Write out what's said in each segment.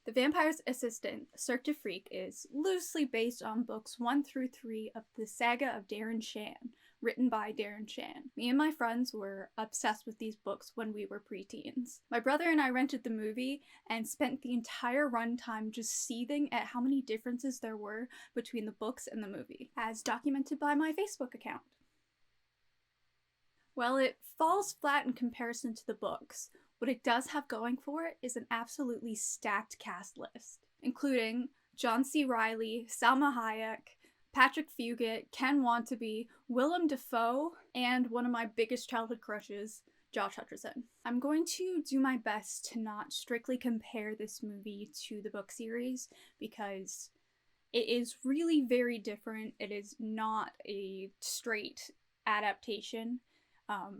The Vampire's Assistant, Cirque is loosely based on books 1 through 3 of the Saga of Darren Shan, written by Darren Shan. Me and my friends were obsessed with these books when we were preteens. My brother and I rented the movie and spent the entire runtime just seething at how many differences there were between the books and the movie, as documented by my Facebook account. While it falls flat in comparison to the books, what it does have going for it is an absolutely stacked cast list, including John C. Reilly, Salma Hayek, Patrick Fugit, Ken Wantabe, Willem Dafoe, and one of my biggest childhood crushes, Josh Hutcherson. I'm going to do my best to not strictly compare this movie to the book series because it is really very different. It is not a straight adaptation.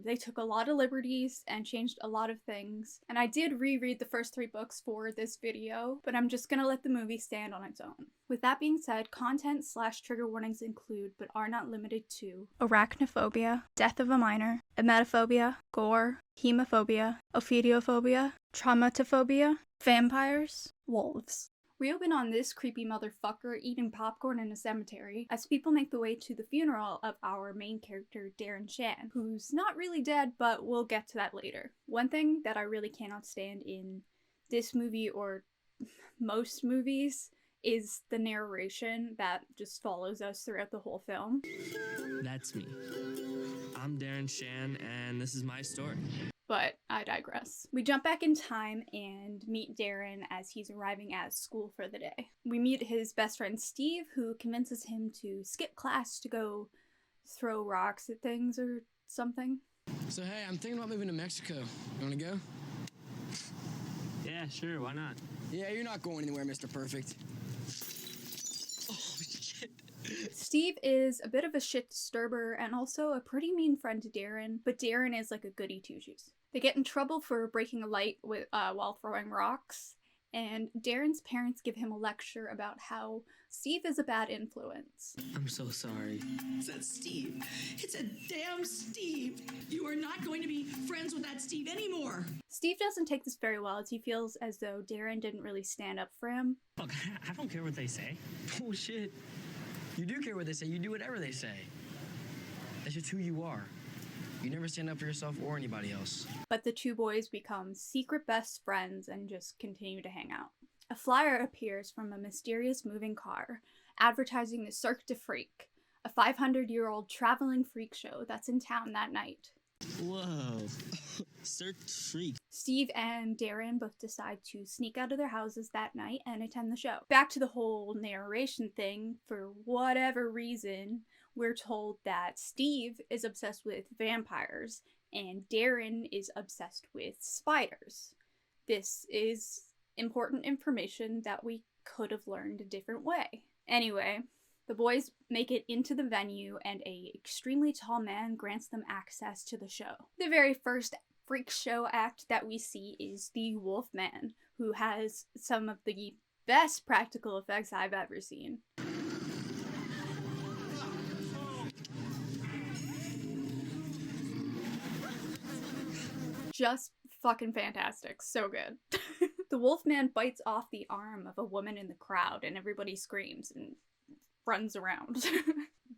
They took a lot of liberties and changed a lot of things, and I did reread the first 3 books for this video, but I'm just gonna let the movie stand on its own. With that being said, content/trigger warnings include, but are not limited to, arachnophobia, death of a minor, emetophobia, gore, hemophobia, ophidiophobia, traumatophobia, vampires, wolves. We open on this creepy motherfucker eating popcorn in a cemetery as people make the way to the funeral of our main character, Darren Shan, who's not really dead, but we'll get to that later. One thing that I really cannot stand in this movie or most movies is the narration that just follows us throughout the whole film. That's me. I'm Darren Shan, and this is my story. But I digress. We jump back in time and meet Darren as he's arriving at school for the day. We meet his best friend Steve, who convinces him to skip class to go throw rocks at things or something. So hey, I'm thinking about moving to Mexico. You wanna go? Yeah, sure, why not? Yeah, you're not going anywhere, Mr. Perfect. Oh, shit. Steve is a bit of a shit disturber and also a pretty mean friend to Darren, but Darren is like a goody two-shoes. They get in trouble for breaking a light while throwing rocks, and Darren's parents give him a lecture about how Steve is a bad influence. I'm so sorry. It's that Steve. It's a damn Steve. You are not going to be friends with that Steve anymore. Steve doesn't take this very well as he feels as though Darren didn't really stand up for him. Look, I don't care what they say. Bullshit. You do care what they say. You do whatever they say. That's just who you are. You never stand up for yourself or anybody else. But the two boys become secret best friends and just continue to hang out. A flyer appears from a mysterious moving car, advertising the Cirque du Freak, a 500-year-old traveling freak show that's in town that night. Whoa. Cirque du Freak. Steve and Darren both decide to sneak out of their houses that night and attend the show. Back to the whole narration thing, for whatever reason, we're told that Steve is obsessed with vampires and Darren is obsessed with spiders. This is important information that we could have learned a different way. Anyway, the boys make it into the venue and a extremely tall man grants them access to the show. The very first freak show act that we see is the Wolfman, who has some of the best practical effects I've ever seen. Just fucking fantastic. So good. The Wolfman bites off the arm of a woman in the crowd and everybody screams and runs around.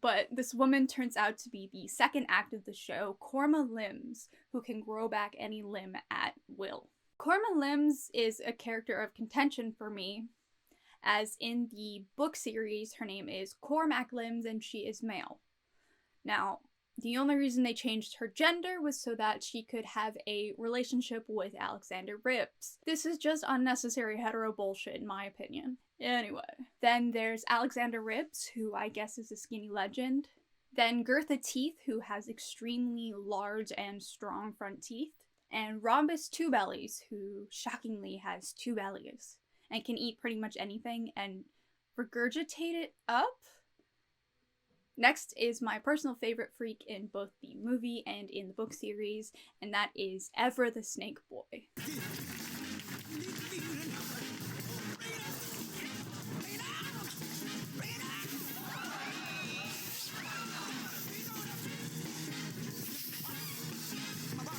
But this woman turns out to be the second act of the show, Korma Limbs, who can grow back any limb at will. Korma Limbs is a character of contention for me, as in the book series, her name is Cormac Limbs and she is male. Now, the only reason they changed her gender was so that she could have a relationship with Alexander Ribbs. This is just unnecessary hetero bullshit in my opinion. Anyway, then there's Alexander Ribbs, who I guess is a skinny legend. Then Gertha Teeth, who has extremely large and strong front teeth. And Rhombus Two Bellies, who shockingly has 2 bellies and can eat pretty much anything and regurgitate it up. Next is my personal favorite freak in both the movie and in the book series, and that is Ever the Snake Boy.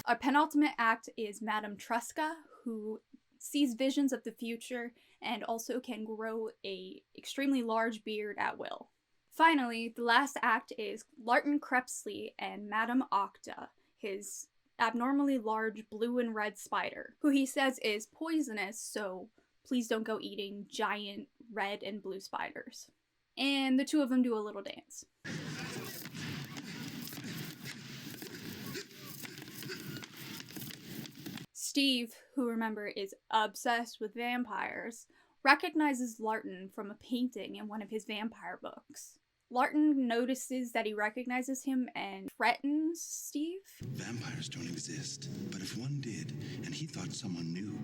Our penultimate act is Madame Truska, who sees visions of the future, and also can grow a extremely large beard at will. Finally, the last act is Larton Crepsley and Madame Octa, his abnormally large blue and red spider, who he says is poisonous, so please don't go eating giant red and blue spiders. And the two of them do a little dance. Steve, who remember is obsessed with vampires, recognizes Larton from a painting in one of his vampire books. Larton notices that he recognizes him and threatens Steve. Vampires don't exist, but if one did, and he thought someone knew,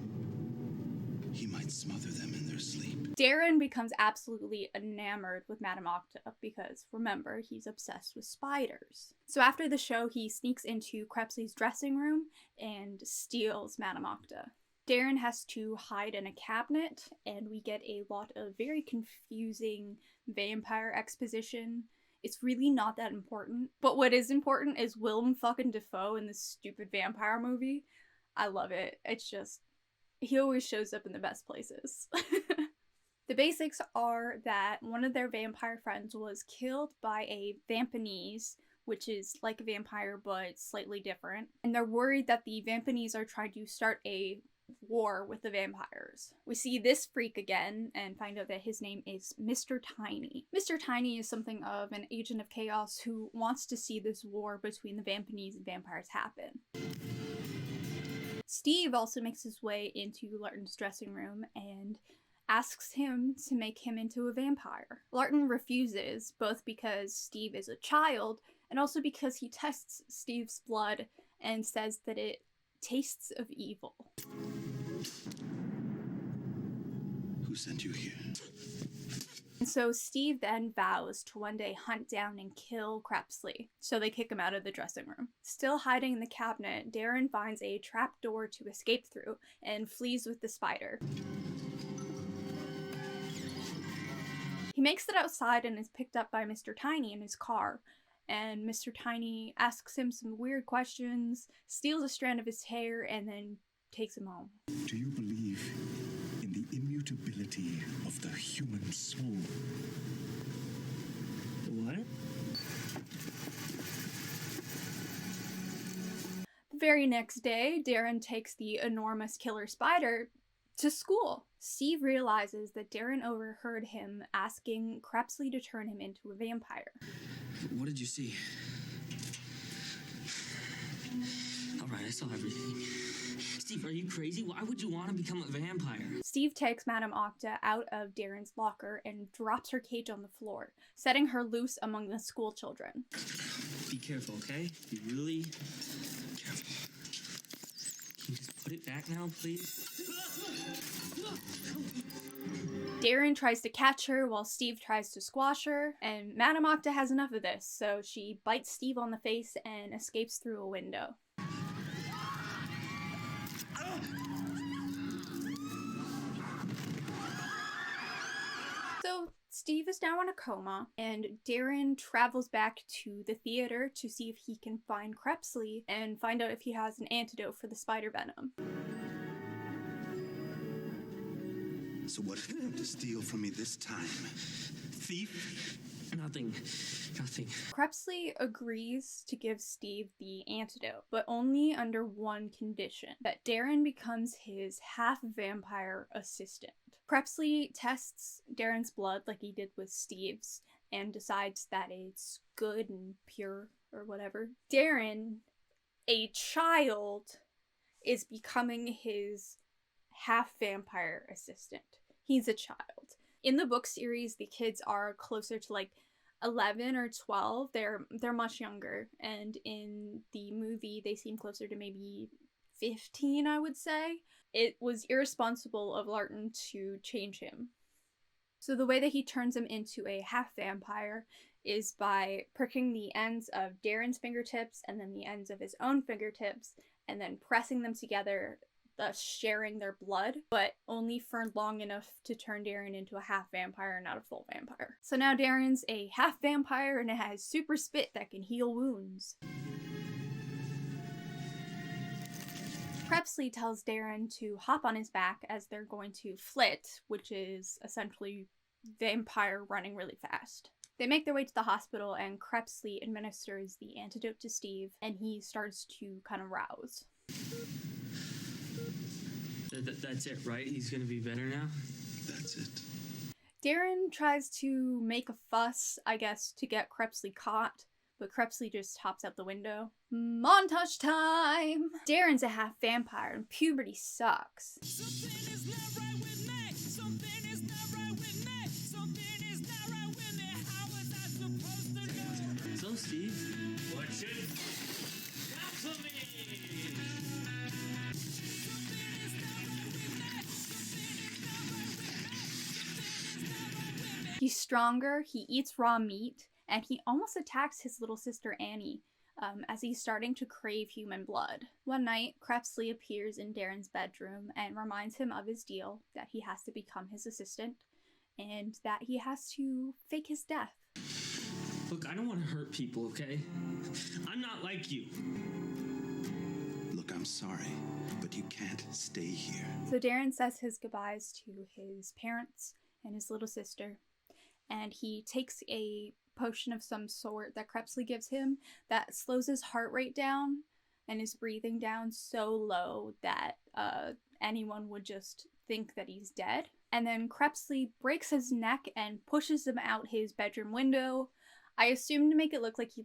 he might smother them in their sleep. Darren becomes absolutely enamored with Madame Octa because, remember, he's obsessed with spiders. So after the show, he sneaks into Crepsley's dressing room and steals Madame Octa. Darren has to hide in a cabinet, and we get a lot of very confusing vampire exposition. It's really not that important, but what is important is Willem fucking Dafoe in this stupid vampire movie. I love it. It's just, he always shows up in the best places. The basics are that one of their vampire friends was killed by a Vampanese, which is like a vampire but slightly different, and they're worried that the Vampanese are trying to start a war with the vampires. We see this freak again and find out that his name is Mr. Tiny. Mr. Tiny is something of an agent of chaos who wants to see this war between the Vampanese and vampires happen. Steve also makes his way into Larton's dressing room and asks him to make him into a vampire. Larton refuses, both because Steve is a child and also because he tests Steve's blood and says that it tastes of evil. Who sent you here? And so Steve then vows to one day hunt down and kill Crepsley, so they kick him out of the dressing room. Still hiding in the cabinet, Darren finds a trapdoor to escape through and flees with the spider. He makes it outside and is picked up by Mr. Tiny in his car, and Mr. Tiny asks him some weird questions, steals a strand of his hair, and then takes him home. Do you believe in the immutability of the human soul? What? The very next day, Darren takes the enormous killer spider to school. Steve realizes that Darren overheard him asking Crepsley to turn him into a vampire. What did you see? All right, I saw everything. Steve, are you crazy? Why would you want to become a vampire? Steve takes Madame Octa out of Darren's locker and drops her cage on the floor, setting her loose among the school children. Be careful, okay? Be really careful. Can you just put it back now, please? Darren tries to catch her while Steve tries to squash her, and Madame Octa has enough of this, so she bites Steve on the face and escapes through a window. So Steve is now in a coma, and Darren travels back to the theater to see if he can find Crepsley and find out if he has an antidote for the spider venom. So what did you have to steal from me this time? Thief? Nothing. Crepsley agrees to give Steve the antidote, but only under one condition, that Darren becomes his half-vampire assistant. Crepsley tests Darren's blood like he did with Steve's, and decides that it's good and pure, or whatever. Darren, a child, is becoming his half-vampire assistant. He's a child. In the book series, the kids are closer to like 11 or 12. They're much younger, and in the movie they seem closer to maybe 15, I would say. It was irresponsible of Larton to change him. So the way that he turns him into a half-vampire is by pricking the ends of Darren's fingertips and then the ends of his own fingertips and then pressing them together, thus sharing their blood, but only for long enough to turn Darren into a half-vampire, not a full vampire. So now Darren's a half-vampire and it has super spit that can heal wounds. Crepsley tells Darren to hop on his back as they're going to flit, which is essentially vampire running really fast. They make their way to the hospital and Crepsley administers the antidote to Steve and he starts to kind of rouse. That's it, right? He's gonna be better now? That's it. Darren tries to make a fuss, I guess, to get Crepsley caught, but Crepsley just hops out the window. Montage time! Darren's a half vampire and puberty sucks. Something is not right with me. Something is not right with me. Something is not right with me. How was I supposed to know? So, Steve, what should counsel me? He's stronger, he eats raw meat, and he almost attacks his little sister Annie as he's starting to crave human blood. One night, Crepsley appears in Darren's bedroom and reminds him of his deal, that he has to become his assistant, and that he has to fake his death. Look, I don't want to hurt people, okay? I'm not like you. Look, I'm sorry, but you can't stay here. So Darren says his goodbyes to his parents and his little sister, and he takes a potion of some sort that Crepsley gives him that slows his heart rate down and his breathing down so low that anyone would just think that he's dead. And then Crepsley breaks his neck and pushes him out his bedroom window. I assume to make it look like he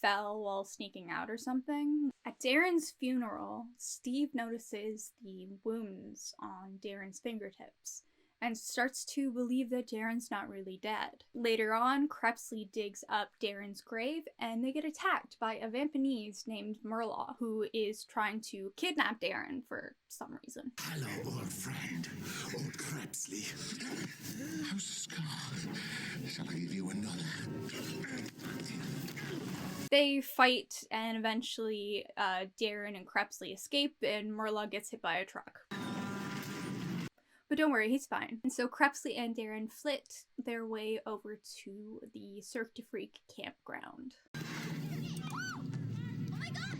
fell while sneaking out or something. At Darren's funeral, Steve notices the wounds on Darren's fingertips and starts to believe that Darren's not really dead. Later on, Crepsley digs up Darren's grave and they get attacked by a Vampinese named Murlaw, who is trying to kidnap Darren for some reason. Hello, old friend. Old Crepsley. How's the scar? Shall I give you another? They fight and eventually Darren and Crepsley escape and Murlaw gets hit by a truck. But don't worry, he's fine. And so Crepsley and Darren flit their way over to the Cirque du Freak campground. Oh my god!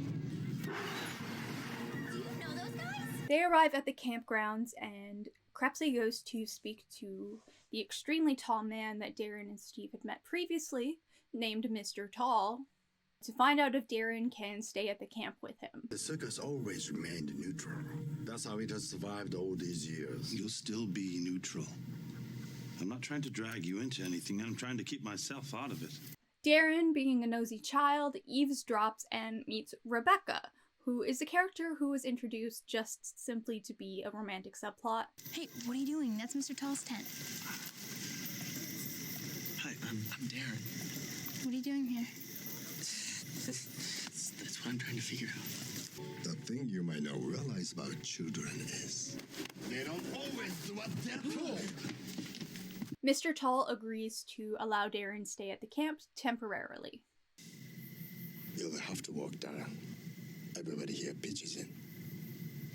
Do you know those guys? They arrive at the campgrounds and Crepsley goes to speak to the extremely tall man that Darren and Steve had met previously, named Mr. Tall, to find out if Darren can stay at the camp with him. The circus always remained neutral. That's how it has survived all these years. You'll still be neutral. I'm not trying to drag you into anything. I'm trying to keep myself out of it. Darren, being a nosy child, eavesdrops and meets Rebecca, who is a character who was introduced just simply to be a romantic subplot. Hey, what are you doing? That's Mr. Tall's tent. Hi, I'm Darren. What are you doing here? That's what I'm trying to figure out. The thing you might not realize about children is they don't always do what they're told. Mr. Tall agrees to allow Darren stay at the camp temporarily. You'll have to walk down. Everybody here pitches in.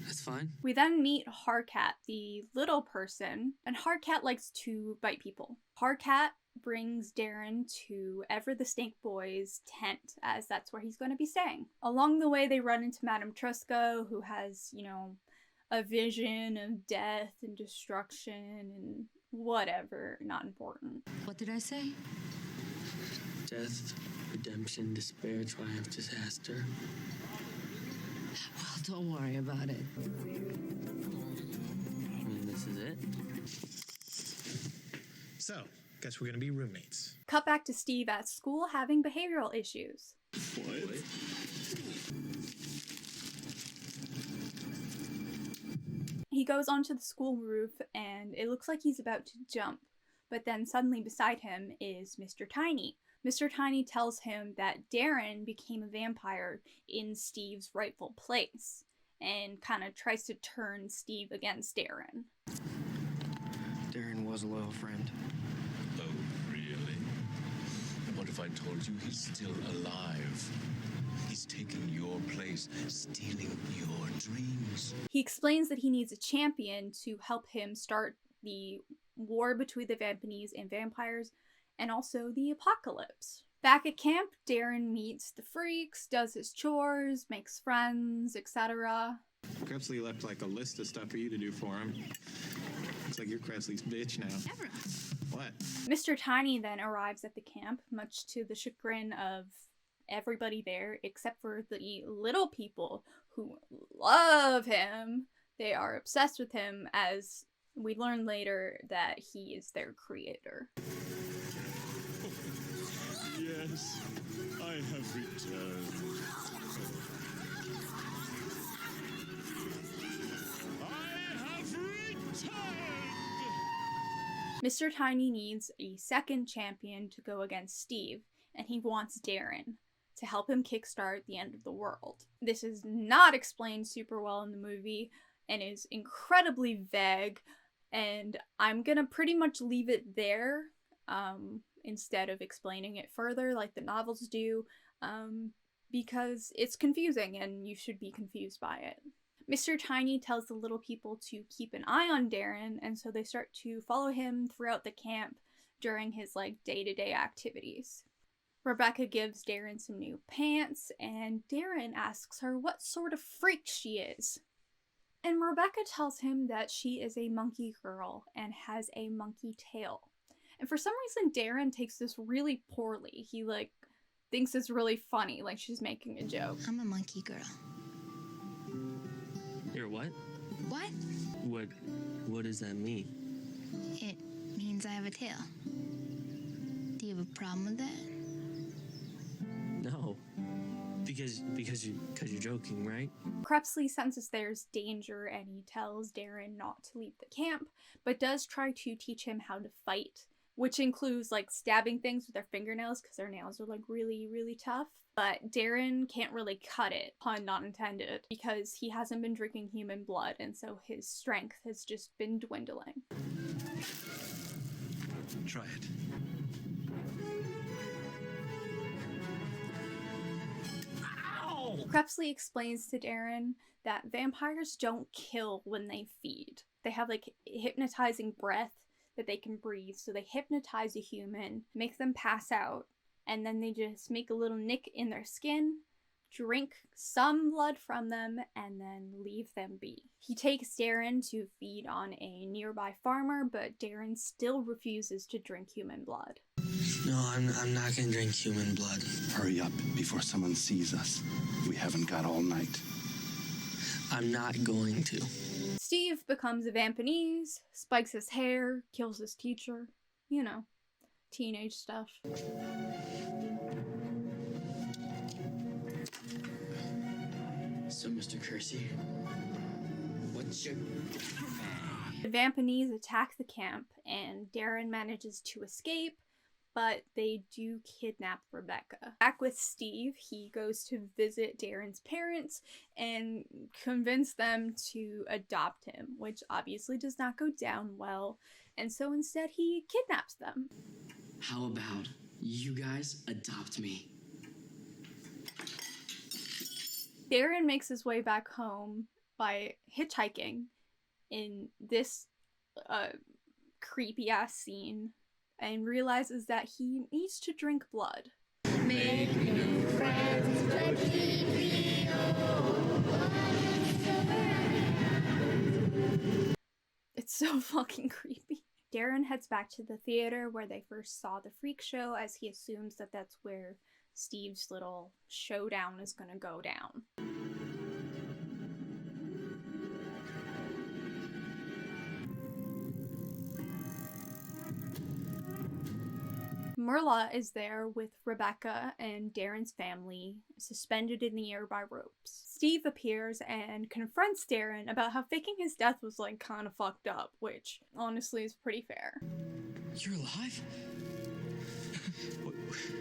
That's fine. We then meet Harkat, the little person, and Harkat likes to bite people. Harkat brings Darren to Ever the Snake Boy's tent, as that's where he's going to be staying. Along the way, they run into Madame Trusco, who has, a vision of death and destruction and whatever, not important. What did I say? Death, redemption, despair, triumph, disaster. Well, don't worry about it. I mean, this is it. So, guess we're gonna be roommates. Cut back to Steve at school having behavioral issues. What? He goes onto the school roof and it looks like he's about to jump, but then suddenly beside him is Mr. Tiny. Mr. Tiny tells him that Darren became a vampire in Steve's rightful place and kind of tries to turn Steve against Darren. Darren was a loyal friend. Oh, really? What if I told you he's still alive? He's taking your place, stealing your dreams. He explains that he needs a champion to help him start the war between the Vampinese and vampires, and also the apocalypse. Back at camp, Darren meets the freaks, does his chores, makes friends, etc. Krebsley left like a list of stuff for you to do for him. Looks like you're Krebsley's bitch now. Never. What? Mr. Tiny then arrives at the camp, much to the chagrin of everybody there, except for the little people who love him. They are obsessed with him, as we learn later that he is their creator. Yes, I have returned. I have returned! Mr. Tiny needs a second champion to go against Steve, and he wants Darren to help him kickstart the end of the world. This is not explained super well in the movie and is incredibly vague, and I'm gonna pretty much leave it there instead of explaining it further like the novels do, because it's confusing and you should be confused by it. Mr. Tiny tells the little people to keep an eye on Darren, and so they start to follow him throughout the camp during his day-to-day activities. Rebecca gives Darren some new pants, and Darren asks her what sort of freak she is. And Rebecca tells him that she is a monkey girl and has a monkey tail. And for some reason, Darren takes this really poorly. He, thinks it's really funny, like she's making a joke. I'm a monkey girl. You're what? What? What does that mean? It means I have a tail. Do you have a problem with that? No. Because you're joking, right? Krebsley senses there's danger and he tells Darren not to leave the camp, but does try to teach him how to fight, which includes stabbing things with their fingernails because their nails are really, really tough. But Darren can't really cut it, pun not intended, because he hasn't been drinking human blood, and so his strength has just been dwindling. Try it. Krebsley explains to Darren that vampires don't kill when they feed. They have hypnotizing breath that they can breathe, so they hypnotize a human, make them pass out, and then they just make a little nick in their skin, drink some blood from them, and then leave them be. He takes Darren to feed on a nearby farmer, but Darren still refuses to drink human blood. No, I'm not gonna drink human blood. Hurry up before someone sees us. We haven't got all night. I'm not going to. Steve becomes a Vampinese, spikes his hair, kills his teacher. You know, teenage stuff. So, Mr. Kersey, what's your... The Vampinese attack the camp, and Darren manages to escape, but they do kidnap Rebecca. Back with Steve, he goes to visit Darren's parents and convince them to adopt him, which obviously does not go down well, and so instead he kidnaps them. How about you guys adopt me? Darren makes his way back home by hitchhiking in this creepy ass scene and realizes that he needs to drink blood. Make new friends, but keep me It's so fucking creepy. Darren heads back to the theater where they first saw the freak show, as he assumes that that's where Steve's little showdown is gonna go down. Merla is there with Rebecca and Darren's family, suspended in the air by ropes. Steve appears and confronts Darren about how faking his death was kind of fucked up, which honestly is pretty fair. You're alive?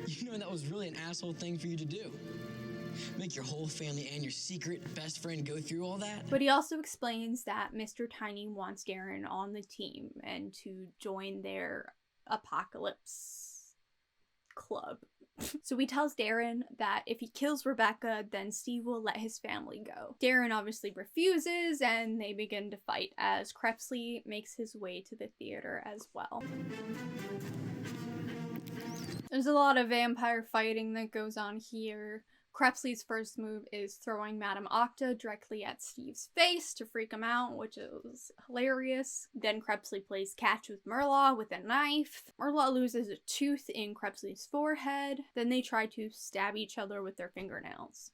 You know that was really an asshole thing for you to do. Make your whole family and your secret best friend go through all that? But he also explains that Mr. Tiny wants Darren on the team and to join their apocalypse club. So he tells Darren that if he kills Rebecca, then Steve will let his family go. Darren obviously refuses, and they begin to fight as Krebsley makes his way to the theater as well. There's a lot of vampire fighting that goes on here. Crepsley's first move is throwing Madame Octa directly at Steve's face to freak him out, which is hilarious. Then Crepsley plays catch with Murlaugh with a knife. Murlaugh loses a tooth in Crepsley's forehead. Then they try to stab each other with their fingernails.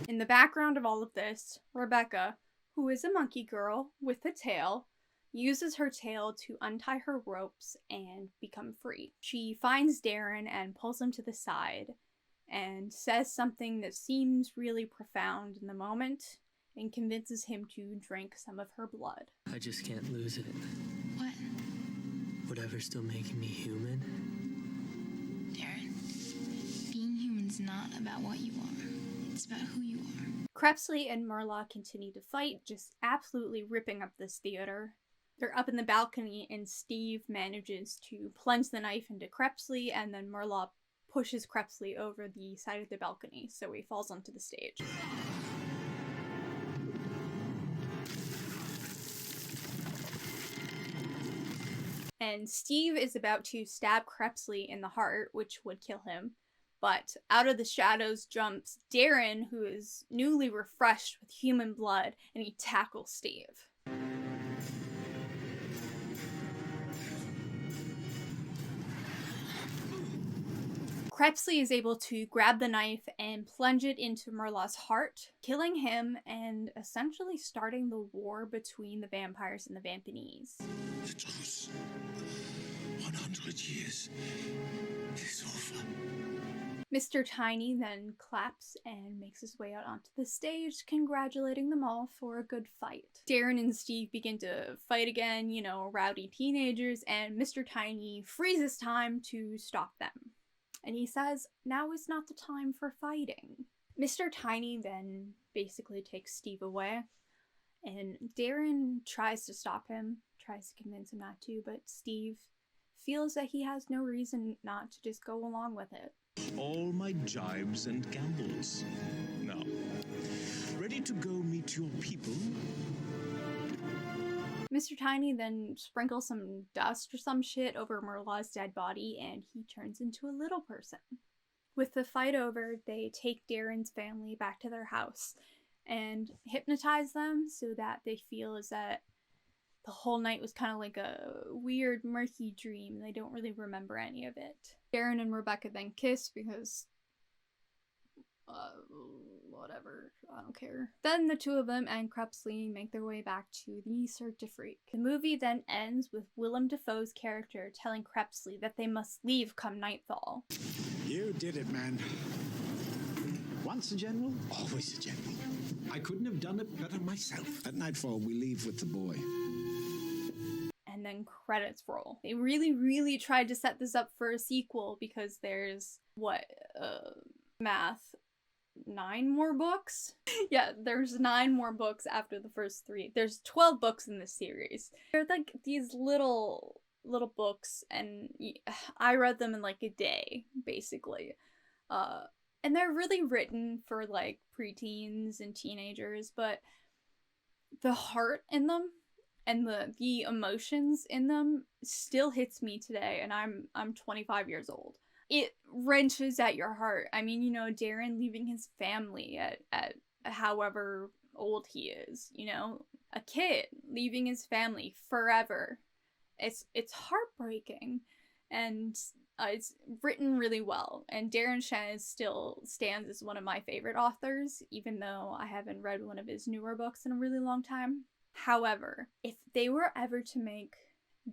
In the background of all of this, Rebecca, who is a monkey girl with a tail, uses her tail to untie her ropes and become free. She finds Darren and pulls him to the side and says something that seems really profound in the moment and convinces him to drink some of her blood. I just can't lose it. What? Whatever's still making me human. Darren, being human's not about what you are. It's about who you are. Crepsley and Murlaugh continue to fight, just absolutely ripping up this theater. They're up in the balcony and Steve manages to plunge the knife into Crepsley, and then Murlaugh pushes Crepsley over the side of the balcony, so he falls onto the stage. And Steve is about to stab Crepsley in the heart, which would kill him. But out of the shadows jumps Darren, who is newly refreshed with human blood, and he tackles Steve. Crepsley is able to grab the knife and plunge it into Murlaugh's heart, killing him and essentially starting the war between the vampires and the Vampinese. The truce. 100 years is over. Mr. Tiny then claps and makes his way out onto the stage, congratulating them all for a good fight. Darren and Steve begin to fight again, rowdy teenagers, and Mr. Tiny freezes time to stop them. And he says, now is not the time for fighting. Mr. Tiny then basically takes Steve away, and Darren tries to stop him, tries to convince him not to, but Steve feels that he has no reason not to just go along with it. All my jibes and gambles. Now, ready to go meet your people? Mr. Tiny then sprinkles some dust or some shit over Murlaugh's dead body, and he turns into a little person. With the fight over, they take Darren's family back to their house and hypnotize them so that they feel as that the whole night was kind of like a weird, murky dream. They don't really remember any of it. Darren and Rebecca then kiss because whatever, I don't care. Then the two of them and Crepsley make their way back to the Cirque du Freak. The movie then ends with Willem Dafoe's character telling Crepsley that they must leave come nightfall. You did it, man. Once a general, always a general. I couldn't have done it better myself. At nightfall, we leave with the boy. And then credits roll. They really, really tried to set this up for a sequel because there's, math? 9 more books? Yeah, there's 9 more books after the first 3. There's 12 books in this series. They're like these little books, and I read them in like a day, basically. And they're really written for like preteens and teenagers, but the heart in them and the emotions in them still hits me today, and I'm 25 years old. It wrenches at your heart. I mean, Darren leaving his family at however old he is, a kid leaving his family forever. It's heartbreaking, and it's written really well. And Darren Shan still stands as one of my favorite authors, even though I haven't read one of his newer books in a really long time. However, if they were ever to make,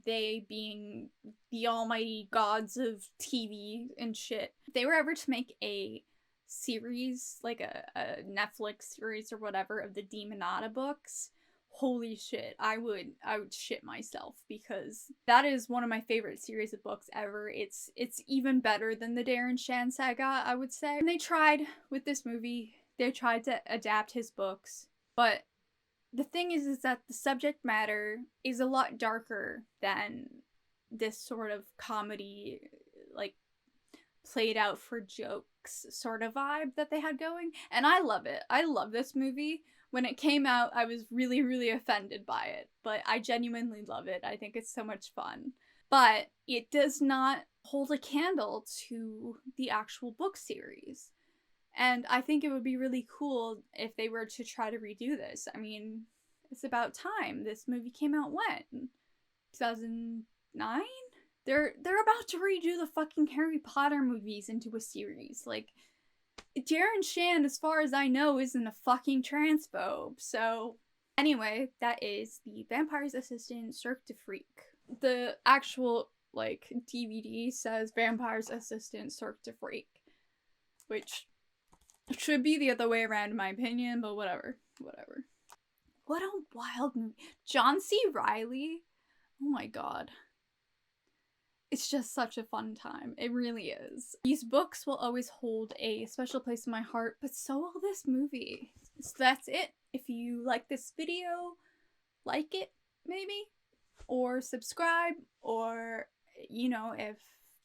they being the almighty gods of TV and shit, if they were ever to make a series, like a Netflix series or whatever, of the Demonata books, holy shit, I would shit myself, because that is one of my favorite series of books ever. It's even better than the Darren Shan saga, I would say. And they tried with this movie, they tried to adapt his books, but the thing is that the subject matter is a lot darker than this sort of comedy, like, played out for jokes sort of vibe that they had going. And I love it. I love this movie. When it came out, I was really, really offended by it, but I genuinely love it. I think it's so much fun. but it does not hold a candle to the actual book series. And I think it would be really cool if they were to try to redo this. I mean, it's about time. This movie came out when? 2009? They're about to redo the fucking Harry Potter movies into a series. Like, Darren Shan, as far as I know, isn't a fucking transphobe. So, anyway, that is The Vampire's Assistant, Cirque du Freak. The actual, like, DVD says Vampire's Assistant, Cirque du Freak. Which should be the other way around in my opinion, but whatever. Whatever. What a wild movie. John C. Reilly. Oh my god. It's just such a fun time. It really is. These books will always hold a special place in my heart, but so will this movie. So that's it. If you like this video, like it, maybe. Or subscribe. Or, you know, if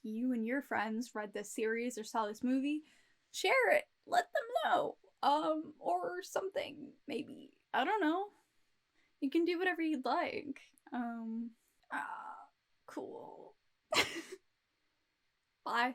you and your friends read this series or saw this movie, share it. Let them know. Or something, maybe. I don't know. You can do whatever you'd like. Cool. Bye.